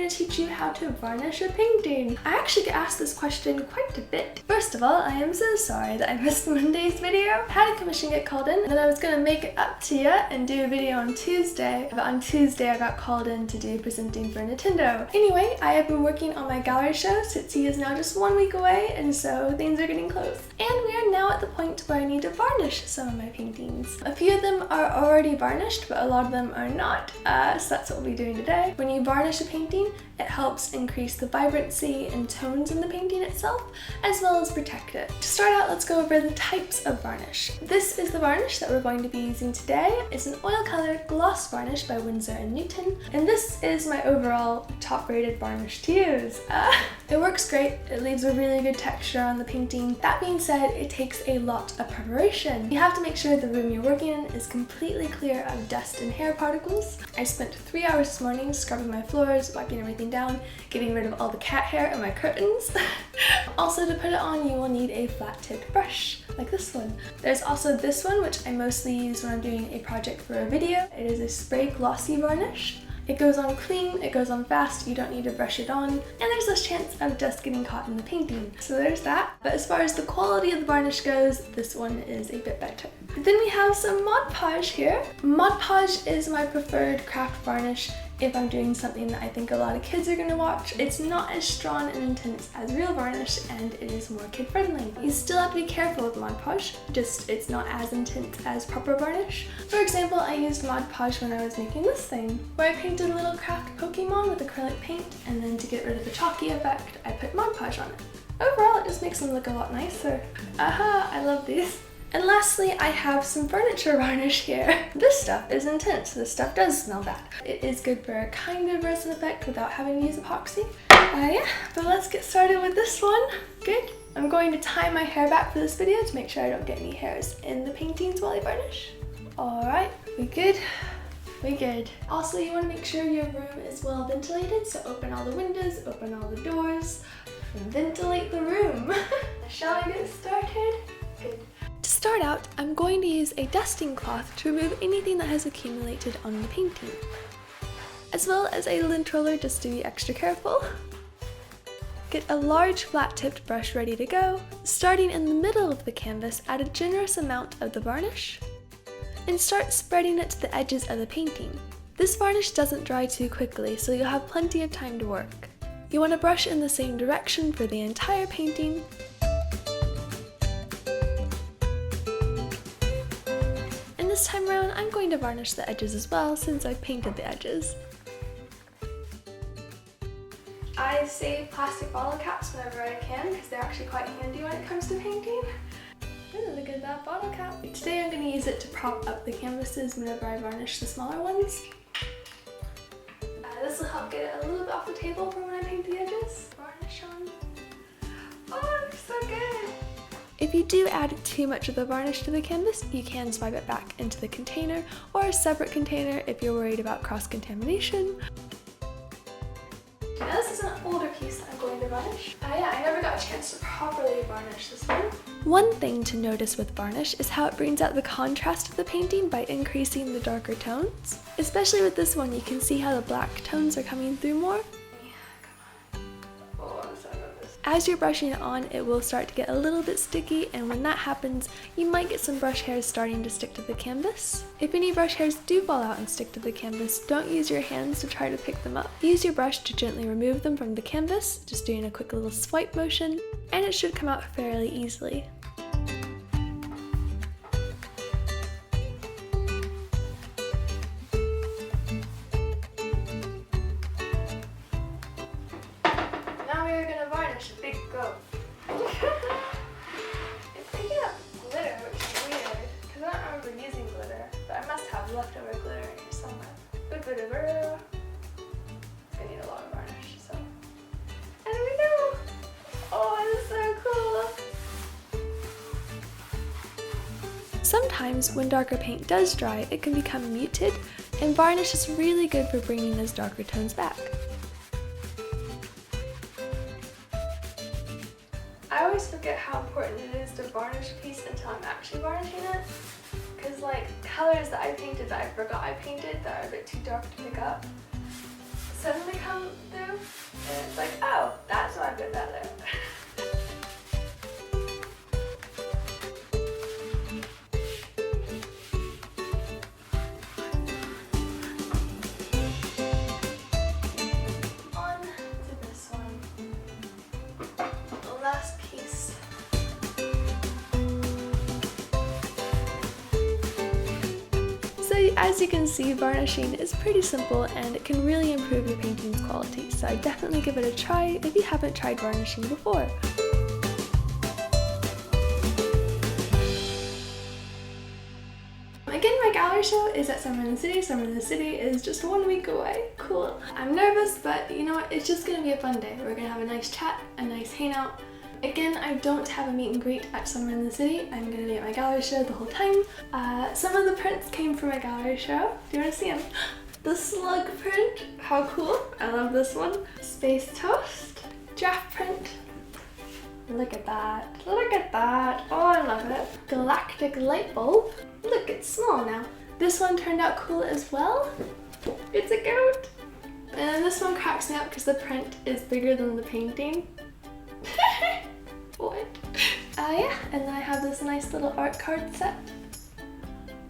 to teach you how to varnish a painting. I actually get asked this question quite a bit. First of all, I am so sorry that I missed Monday's video. I had a commission get called in, and then I was gonna make it up to you and do a video on Tuesday, but on Tuesday I got called in to do presenting for Nintendo. Anyway, I have been working on my gallery show. Tootsie is now just 1 week away, and so things are getting close. And we are now at the point where I need to varnish some of my paintings. A few of them are already varnished, but a lot of them are not, so that's what we'll be doing today. When you varnish a painting, it helps increase the vibrancy and tones in the painting itself, as well as protect it. To start out, let's go over the types of varnish. This is the varnish that we're going to be using today. It's an oil-colored gloss varnish by Winsor & Newton, and this is my overall top-rated varnish to use. It works great. It leaves a really good texture on the painting. That being said, it takes a lot of preparation. You have to make sure the room you're working in is completely clear of dust and hair particles. I spent 3 hours this morning scrubbing my floors, wiping everything down, getting rid of all the cat hair in my curtains. Also, to put it on, you will need a flat-tipped brush, like this one. There's also this one, which I mostly use when I'm doing a project for a video. It is a spray glossy varnish. It goes on clean, it goes on fast, you don't need to brush it on, and there's less chance of dust getting caught in the painting. So there's that. But as far as the quality of the varnish goes, this one is a bit better. Then we have some Mod Podge here. Mod Podge is my preferred craft varnish if I'm doing something that I think a lot of kids are gonna watch. It's not as strong and intense as real varnish, and it is more kid-friendly. You still have to be careful with Mod Podge, just it's not as intense as proper varnish. For example, I used Mod Podge when I was making this thing, where I painted a little craft Pokemon with acrylic paint, and then to get rid of the chalky effect, I put Mod Podge on it. Overall, it just makes them look a lot nicer. Aha, I love these. And lastly, I have some furniture varnish here. This stuff is intense. This stuff does smell bad. It is good for a kind of resin effect without having to use epoxy. Yeah, but let's get started with this one. Good. I'm going to tie my hair back for this video to make sure I don't get any hairs in the paintings while I varnish. All right, we good? We good. Also, you want to make sure your room is well ventilated, so open all the windows, open all the doors, and ventilate the room. Shall I get started? Good. To start out, I'm going to use a dusting cloth to remove anything that has accumulated on the painting, as well as a lint roller just to be extra careful. Get a large flat-tipped brush ready to go. Starting in the middle of the canvas, add a generous amount of the varnish, and start spreading it to the edges of the painting. This varnish doesn't dry too quickly, so you'll have plenty of time to work. You want to brush in the same direction for the entire painting, this time around, I'm going to varnish the edges as well since I've painted the edges. I save plastic bottle caps whenever I can because they're actually quite handy when it comes to painting. Ooh, look at that bottle cap. Today I'm going to use it to prop up the canvases whenever I varnish the smaller ones. This will help get it a little bit off the table for when I paint the edges. Varnish on. Oh, it looks so good! If you do add too much of the varnish to the canvas, you can swipe it back into the container or a separate container if you're worried about cross-contamination. Now this is an older piece that I'm going to varnish. Yeah, I never got a chance to properly varnish this one. One thing to notice with varnish is how it brings out the contrast of the painting by increasing the darker tones. Especially with this one, you can see how the black tones are coming through more. As you're brushing it on, it will start to get a little bit sticky, and when that happens, you might get some brush hairs starting to stick to the canvas. If any brush hairs do fall out and stick to the canvas, don't use your hands to try to pick them up. Use your brush to gently remove them from the canvas, just doing a quick little swipe motion, and it should come out fairly easily. Leftover glitter in here somewhere. I need a lot of varnish, so. And there we go! Oh, this is so cool! Sometimes when darker paint does dry, it can become muted, and varnish is really good for bringing those darker tones back. I always forget how important it is to varnish a piece until I'm actually varnishing it. Because like colors that I painted that I forgot I painted that are a bit too dark to pick up suddenly come through, and it's like, oh, that's why I put that there. On to this one. The last piece. So as you can see, varnishing is pretty simple and it can really improve your painting's quality, so I definitely give it a try if you haven't tried varnishing before. Again, my gallery show is at Summer in the City. Summer in the City is just 1 week away. Cool. I'm nervous, but you know what? It's just gonna be a fun day. We're gonna have a nice chat, a nice hangout. Again, I don't have a meet and greet at Summer in the City. I'm gonna be at my gallery show the whole time. Some of the prints came from my gallery show. Do you wanna see them? The slug print, how cool. I love this one. Space toast, draft print. Look at that, look at that. Oh, I love it. Galactic light bulb. Look, it's small now. This one turned out cool as well. It's a goat. And then this one cracks me up because the print is bigger than the painting. What? Yeah, and then I have this nice little art card set.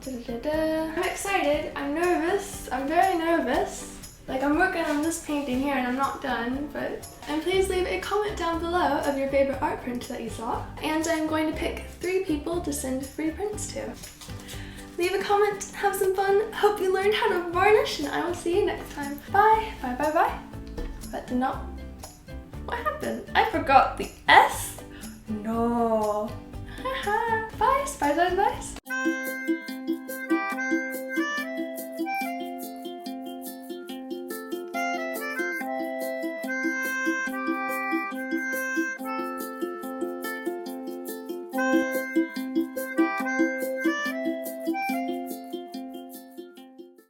I'm excited, I'm nervous, I'm very nervous. Like, I'm working on this painting here and I'm not done, but... And please leave a comment down below of your favorite art print that you saw. And I'm going to pick 3 people to send free prints to. Leave a comment, have some fun, hope you learned how to varnish, and I will see you next time. Bye, bye, bye, bye. But not... What happened? I forgot the S? No. Haha. Bye, spice advice.